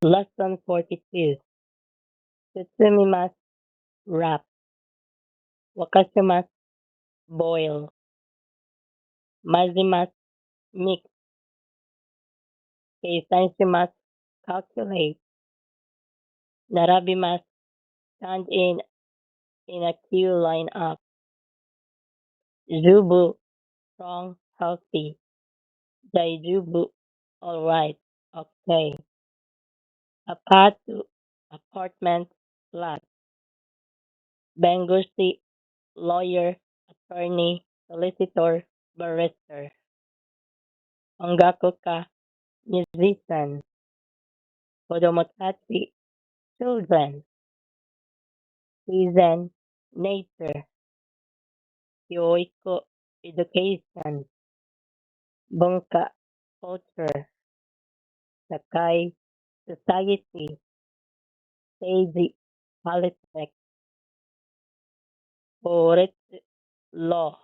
Lesson 42. Tsumimasu wrap. Wakashimasu boil. Mazimasu mix. Keisenshimasu calculate. Narabimasu stand in a queue line up. Jubu strong healthy. Daijubu alright. Okay. Apatu apartment flat. Bengusi lawyer, attorney, solicitor, barrister. Ongakuka musician. Kodomotachi children. Season nature. Yoiko education. Bunka culture. Sakai society. Seiji politics. Koretsu law.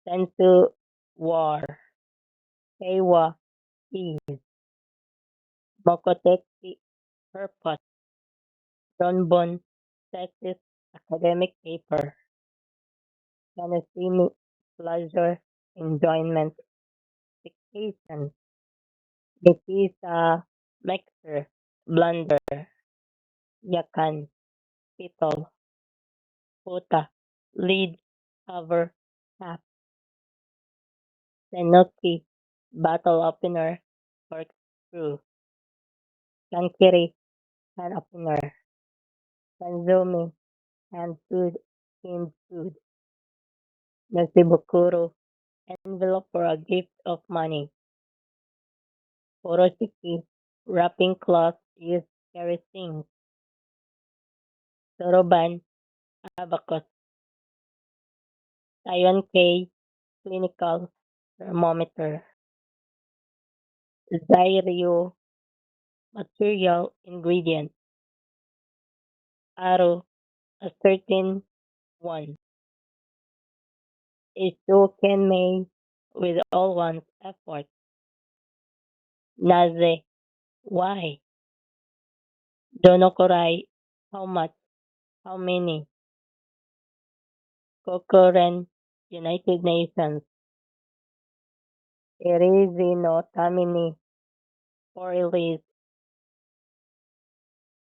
Sensu war. Seiwa peace. Mokotetsu purpose. Donbon thesis academic paper. Kanashimi pleasure enjoyment vacation. Nikisa mixer blunder. Yakan pitol. Puta lead cover half. Senoki battle opener corkscrew. Kankiri can opener. Kanzumi hand food canned food. Nasibukuro envelope for a gift of money. Koroshiki wrapping cloth used carry things. Soroban abacus. Taiwan K clinical thermometer. Zairyu material ingredient. Aro a certain one. A show can made with all one's effort. Naze why? Donokorai how much? How many? Kokoren United Nations. Erizi no Tamini for release.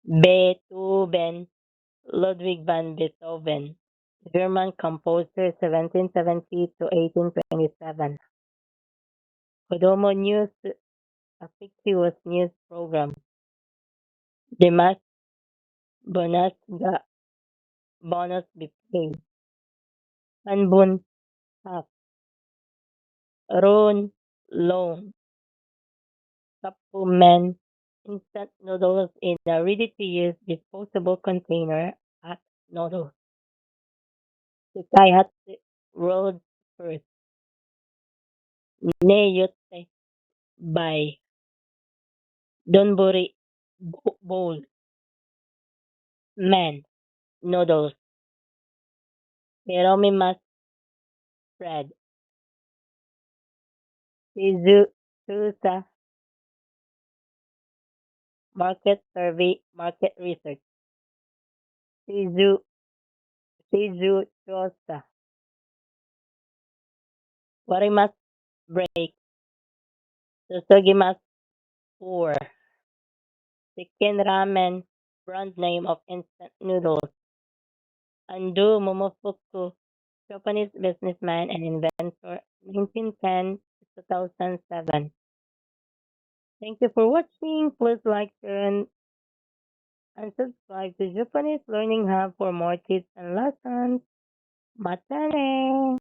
Beethoven Ludwig van Beethoven. German composer 1770 to 1827. Kodomo News, a fictitious news program. Dimas Bonus bonus Bipay. Sanbun Half. Ron Loan. Supplement instant noodles in a ready-to-use disposable container at noodles. Sukaihatsu Road First. Neyote by Donburi Bowl. Man. Noodles. Hiromi spread. Susa market survey market research. Shizu Chosa. Warimas break. Susugimas pour. Chicken ramen brand name of instant noodles. Ando Momofuku Japanese businessman and inventor 1910 to 2007. Thank you for watching. Please like, share, and subscribe to Japanese Learning Hub for more tips and lessons. Matane!